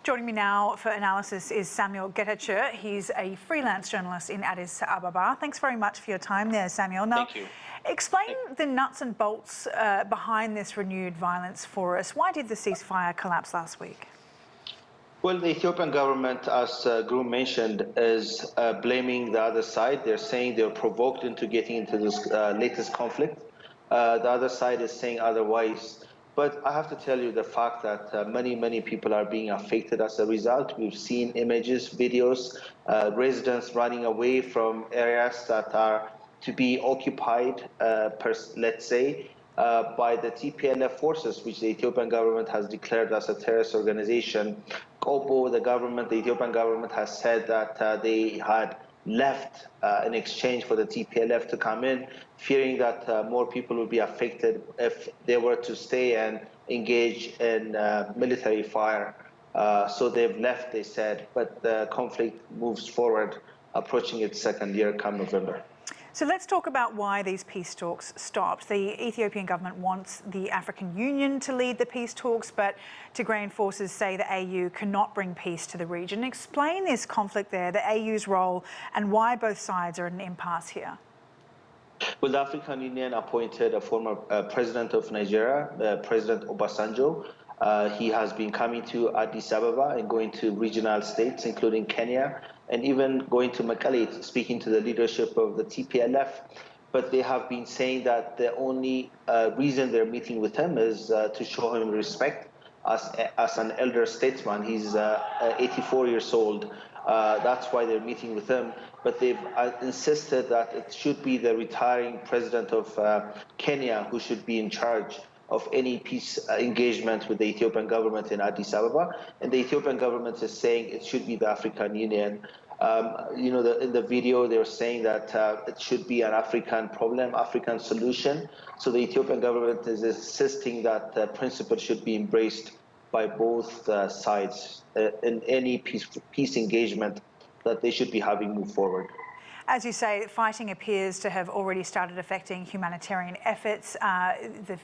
Joining me now for analysis is Samuel Getachew. He's a freelance journalist in Addis Ababa. Thanks very much for your time there, Samuel. Now, Thank you. Explain the nuts and bolts behind this renewed violence for us. Why did the ceasefire collapse last week? Well, the Ethiopian government, as Groom mentioned, is blaming the other side. They're saying they're provoked into getting into this latest conflict. The other side is saying otherwise. But I have to tell you the fact that many people are being affected as a result. We've seen images, videos, residents running away from areas that are to be occupied, let's say, by the TPLF forces, which the Ethiopian government has declared as a terrorist organization. The Ethiopian government has said that they had left in exchange for the TPLF to come in, fearing that more people would be affected if they were to stay and engage in military fire. So they've left, they said, but the conflict moves forward, approaching its second year come November. So let's talk about why these peace talks stopped. The Ethiopian government wants the African Union to lead the peace talks, but Tigrayan forces say the AU cannot bring peace to the region. Explain this conflict there, the AU's role, and why both sides are at an impasse here. Well, the African Union appointed a former president of Nigeria, President Obasanjo. He has been coming to Addis Ababa and going to regional states, including Kenya, and even going to Mekelle, speaking to the leadership of the TPLF. But they have been saying that the only reason they're meeting with him is to show him respect as an elder statesman. He's 84 years old. That's why they're meeting with him. But they've insisted that it should be the retiring president of Kenya who should be in charge of any peace engagement with the Ethiopian government in Addis Ababa. And the Ethiopian government is saying it should be the African Union. In the video, they were saying that it should be an African problem, African solution. So the Ethiopian government is insisting that the principle should be embraced by both sides in any peace engagement that they should be having move forward. As you say, fighting appears to have already started affecting humanitarian efforts. The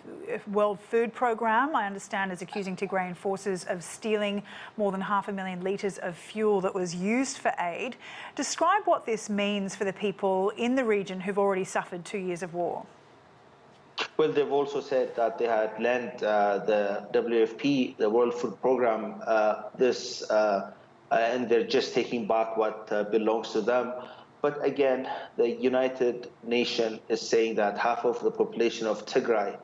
World Food Programme, I understand, is accusing Tigrayan forces of stealing more than 500,000 litres of fuel that was used for aid. Describe what this means for the people in the region who've already suffered 2 years of war. Well, they've also said that they had lent the WFP, the World Food Programme, and they're just taking back what belongs to them. But again, the United Nations is saying that half of the population of Tigray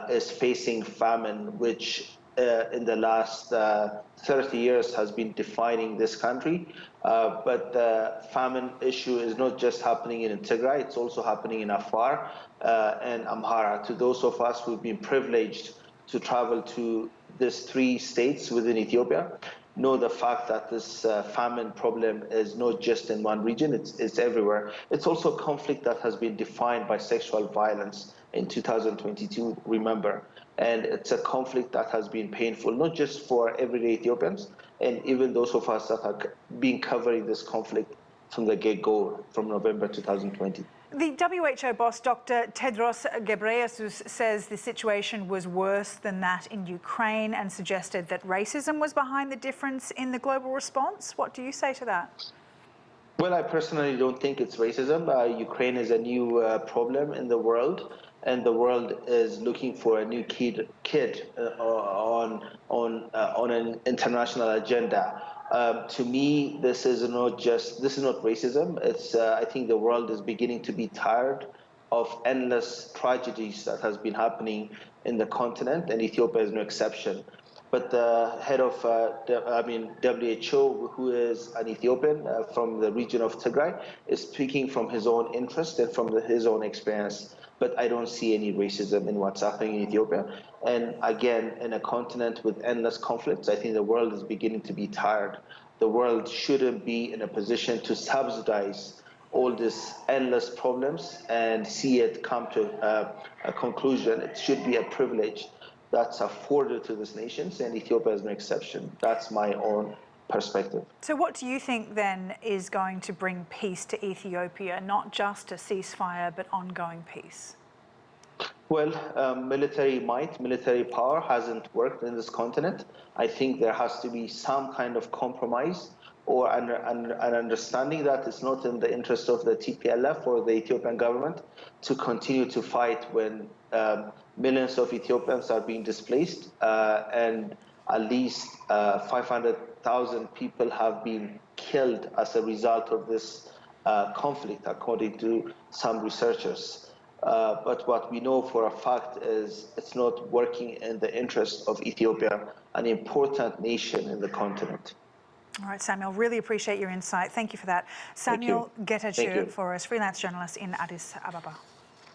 is facing famine, which in the last 30 years has been defining this country. But the famine issue is not just happening in Tigray, it's also happening in Afar and Amhara. To those of us who've been privileged to travel to these 3 states within Ethiopia, know the fact that this famine problem is not just in one region, it's everywhere. It's also a conflict that has been defined by sexual violence in 2022, remember. And it's a conflict that has been painful, not just for everyday Ethiopians, and even those of us that have been covering this conflict from the get-go from November 2020. The WHO boss, Dr. Tedros Ghebreyesus, says the situation was worse than that in Ukraine and suggested that racism was behind the difference in the global response. What do you say to that? Well, I personally don't think it's racism. Ukraine is a new problem in the world, and the world is looking for a new kid on an international agenda. To me, this is not racism. It's I think the world is beginning to be tired of endless tragedies that has been happening in the continent, and Ethiopia is no exception. But the head of WHO, who is an Ethiopian from the region of Tigray, is speaking from his own interest and from his own experience. But I don't see any racism in what's happening in Ethiopia. And again, in a continent with endless conflicts, I think the world is beginning to be tired. The world shouldn't be in a position to subsidize all these endless problems and see it come to a conclusion. It should be a privilege that's afforded to these nations, and Ethiopia is no exception. That's my own perspective. So what do you think then is going to bring peace to Ethiopia, not just a ceasefire, but ongoing peace? Well, military might, military power hasn't worked in this continent. I think there has to be some kind of compromise or an understanding that it's not in the interest of the TPLF or the Ethiopian government to continue to fight when millions of Ethiopians are being displaced and at least 500,000 people have been killed as a result of this conflict, according to some researchers. But what we know for a fact is it's not working in the interest of Ethiopia, an important nation in the continent. All right, Samuel, really appreciate your insight. Thank you for that. Samuel Getachew for us, freelance journalist in Addis Ababa.